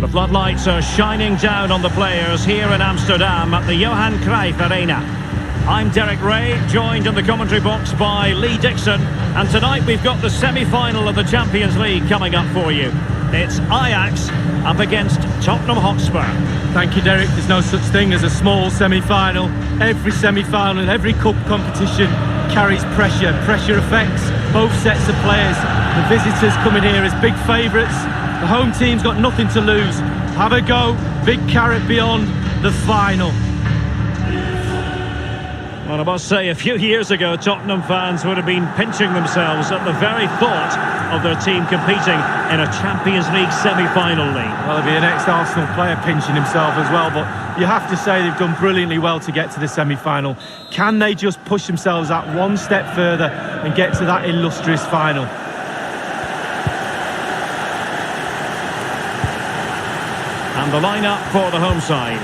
The floodlights are shining down on the players here in Amsterdam at the Johan Cruyff Arena. I'm Derek Ray, joined in the commentary box by Lee Dixon, and tonight we've got the semi-final of the Champions League coming up for you. It's Ajax up against Tottenham Hotspur. Thank you, Derek. There's no such thing as a small semi-final. Every semi-final, every cup competition carries pressure. Pressure affects both sets of players. The visitors coming here as big favourites. The home team's got nothing to lose. Have a go. Big carrot beyond the final. Well, I must say, a few years ago, Tottenham fans would have been pinching themselves at the very thought of their team competing in a Champions League semi-final league. Well, there'll be an ex-Arsenal player pinching himself as well, but you have to say they've done brilliantly well to get to the semi-final. Can they just push themselves that one step further and get to that illustrious final? And the lineup for the home side.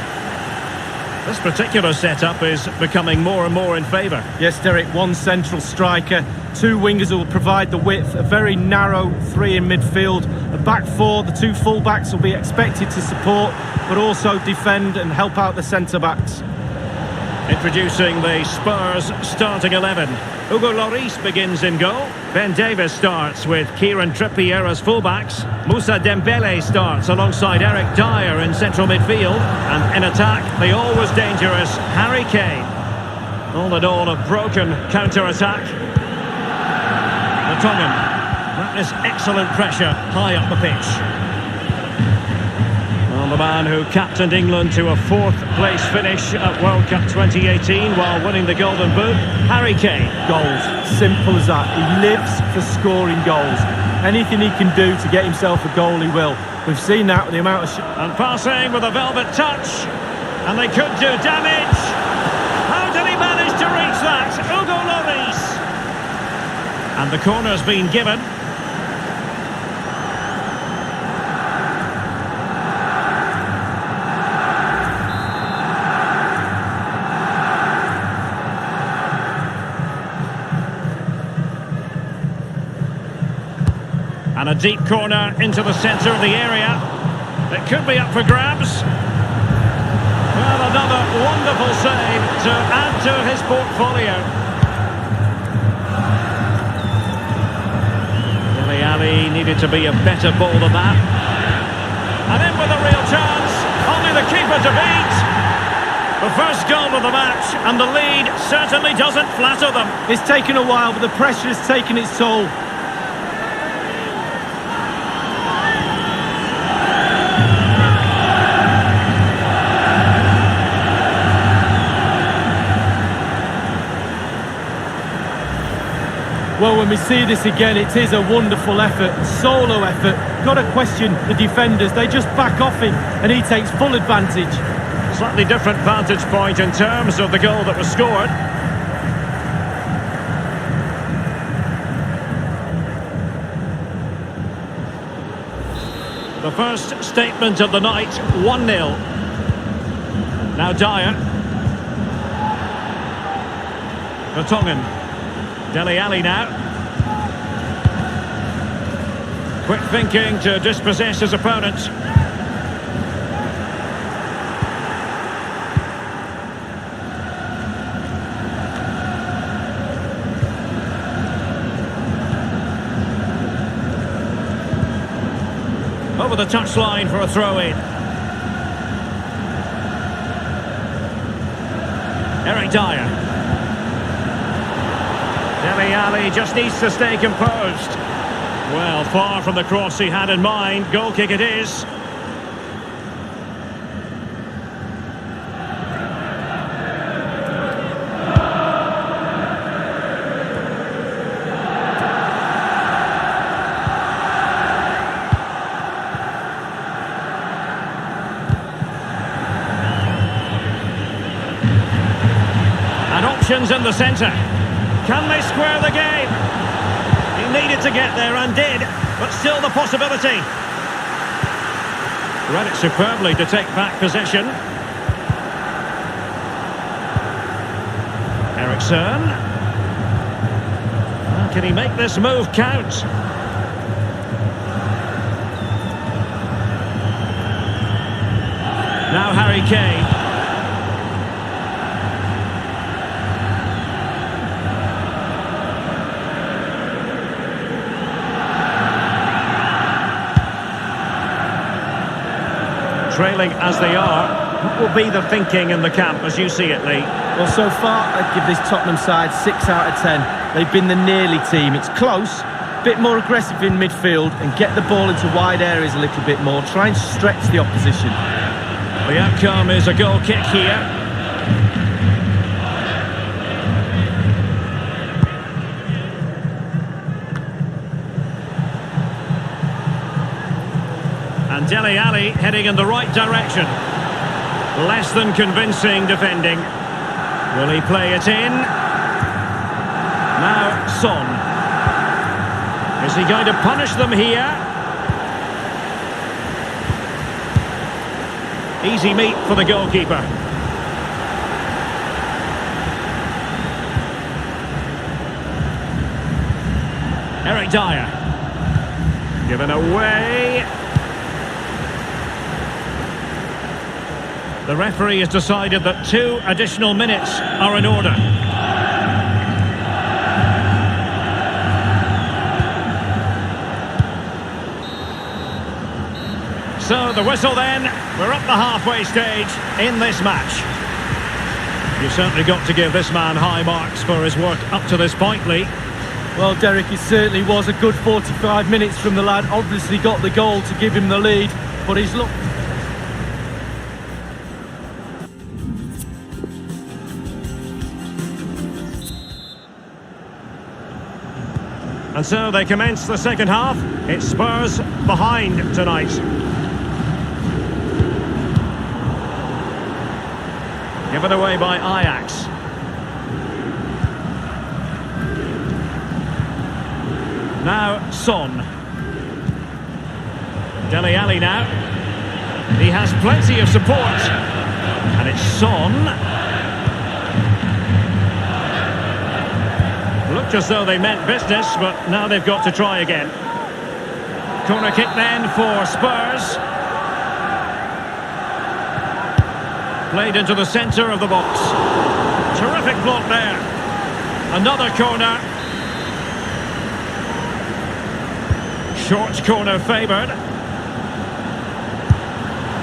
This particular setup is becoming more and more in favour. Yes, Derek, one central striker, two wingers who will provide the width, a very narrow three in midfield, a back four, the two full-backs will be expected to support, but also defend and help out the centre-backs. Introducing the Spurs starting 11. Hugo Lloris begins in goal. Ben Davies starts with Kieran Trippier as fullbacks. Moussa Dembele starts alongside Eric Dyer in central midfield. And in attack, the always dangerous Harry Kane. All in all, a broken counter-attack. Tottenham. That is excellent pressure high up the pitch. The man who captained England to a fourth-place finish at World Cup 2018 while winning the Golden Boot, Harry Kane. Goals, simple as that. He lives for scoring goals. Anything he can do to get himself a goal, he will. We've seen that with the amount of... And passing with a velvet touch, and they could do damage. How did he manage to reach that? Hugo Lloris. And the corner's been given. And a deep corner into the centre of the area. It could be up for grabs. Well, another wonderful save to add to his portfolio. Dele Alli needed to be a better ball than that. And in with a real chance. Only the keeper to beat. The first goal of the match, and the lead certainly doesn't flatter them. It's taken a while, but the pressure has taken its toll. Well, when we see this again, it is a wonderful effort, solo effort. Got to question the defenders. They just back off him, and he takes full advantage. Slightly different vantage point in terms of the goal that was scored. The first statement of the night, 1-0. Now Dyer. Vertonghen. Dele Alli now. Quick thinking to dispossess his opponent. Over the touchline for a throw-in. Eric Dyer. Dele Alli just needs to stay composed. Well, far from the cross he had in mind. Goal kick it is. And options in the centre. Can they square the game? He needed to get there and did, but still the possibility. Read it superbly to take back possession. Eriksson. Can he make this move count? Now Harry Kane. Trailing as they are, what will be the thinking in the camp as you see it, Lee? Well, so far, I'd give this Tottenham side 6 out of 10. They've been the nearly team. It's close, a bit more aggressive in midfield and get the ball into wide areas a little bit more. Try and stretch the opposition. The outcome is a goal kick here. And Dele Alli heading in the right direction. Less than convincing defending. Will he play it in? Now Son. Is he going to punish them here? Easy meat for the goalkeeper. Eric Dyer. Given away. The referee has decided that 2 additional minutes are in order. So the whistle then, we're up the halfway stage in this match. You've certainly got to give this man high marks for his work up to this point, Lee. Well, Derek, it certainly was a good 45 minutes from the lad. Obviously got the goal to give him the lead, but he's looked... And so they commence the second half. It's Spurs behind tonight. Given away by Ajax. Now Son. Dele Alli now. He has plenty of support. And it's Son. Looked as though they meant business, but now they've got to try again. Corner kick then for Spurs. Played into the centre of the box. Terrific block there. Another corner. Short corner favoured.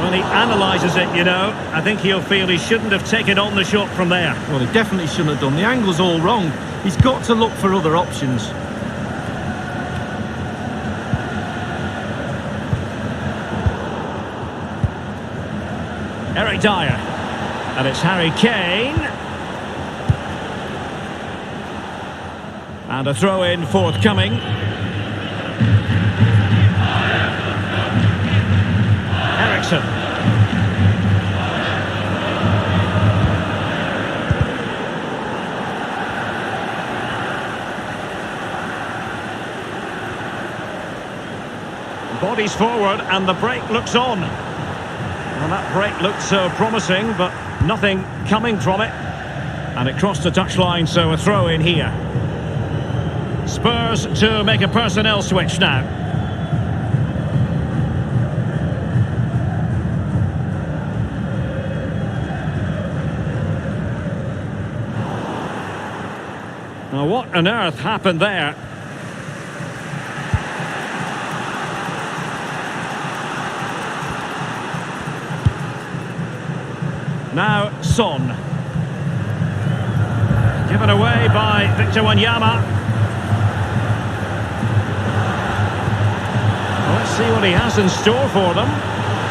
Well, he analyses it, you know. I think he'll feel he shouldn't have taken on the shot from there. Well, he definitely shouldn't have done. The angle's all wrong. He's got to look for other options. Eric Dyer. And it's Harry Kane. And a throw-in forthcoming. Ericsson. Bodies forward and the break looks on. Well, that break looked so promising, but nothing coming from it. And it crossed the touchline, so a throw in here. Spurs to make a personnel switch now. Now, what on earth happened there? Now Son. Given away by Victor Wanyama. Well, let's see what he has in store for them.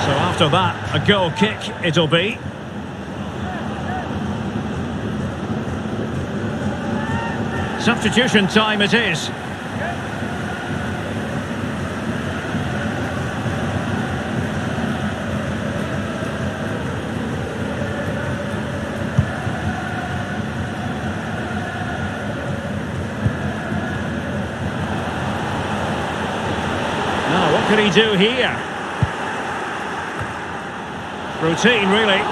So after that, a goal kick it'll be. Substitution time it is. What could he do here? Routine, really.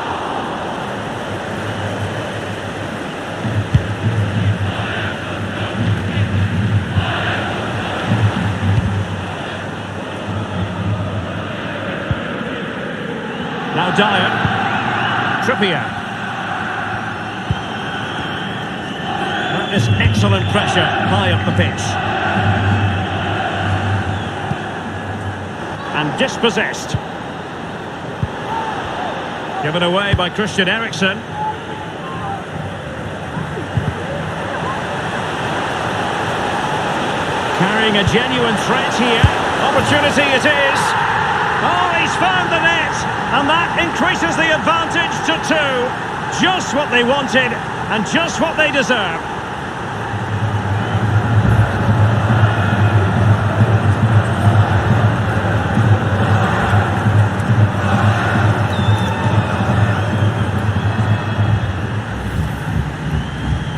Now Dyer. Trippier. That is excellent pressure high up the pitch. And dispossessed. Given away by Christian Eriksen. Carrying a genuine threat here. Opportunity it is. Oh, he's found the net. And that increases the advantage to 2. Just what they wanted and just what they deserve.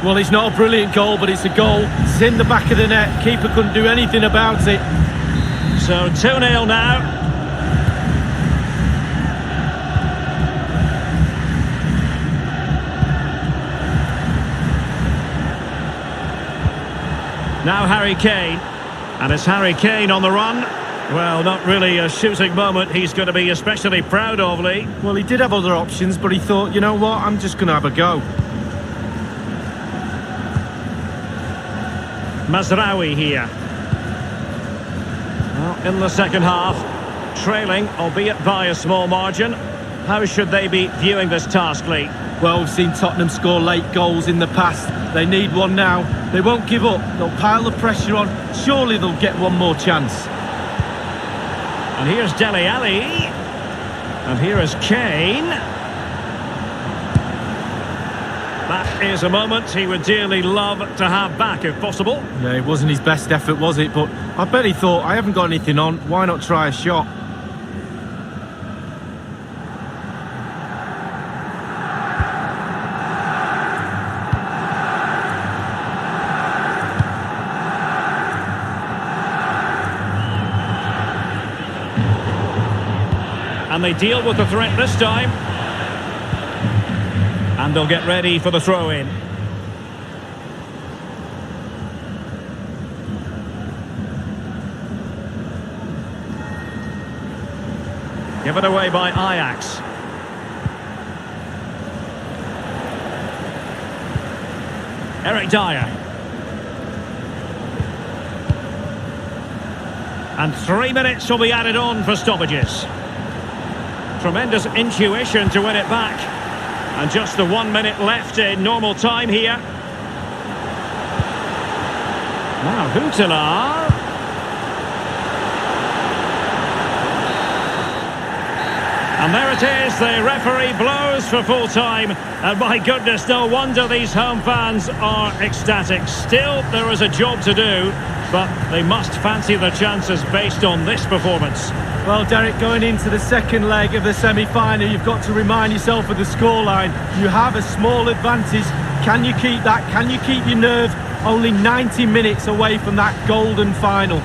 Well, it's not a brilliant goal, but it's a goal. It's in the back of the net. Keeper couldn't do anything about it. So 2-0 now. Now Harry Kane. And it's Harry Kane on the run. Well, not really a shooting moment he's going to be especially proud of, Lee. Well, he did have other options, but he thought, you know what, I'm just going to have a go. Mazraoui here. Well, in the second half, trailing, albeit by a small margin. How should they be viewing this task, Lee? Well, we've seen Tottenham score late goals in the past. They need one now. They won't give up. They'll pile the pressure on. Surely they'll get one more chance. And here's Dele Alli. And here is Kane. That is a moment he would dearly love to have back if possible. Yeah, it wasn't his best effort, was it? But I bet he thought, I haven't got anything on. Why not try a shot? And they deal with the threat this time. And they'll get ready for the throw-in. Given away by Ajax. Eric Dyer. And 3 minutes will be added on for stoppages. Tremendous intuition to win it back. And just the 1 minute left in normal time here. Now, Huntelaar. And there it is, the referee blows for full time. And my goodness, no wonder these home fans are ecstatic. Still, there is a job to do, but they must fancy their chances based on this performance. Well, Derek, going into the second leg of the semi-final, you've got to remind yourself of the scoreline. You have a small advantage. Can you keep that? Can you keep your nerve? Only 90 minutes away from that golden final.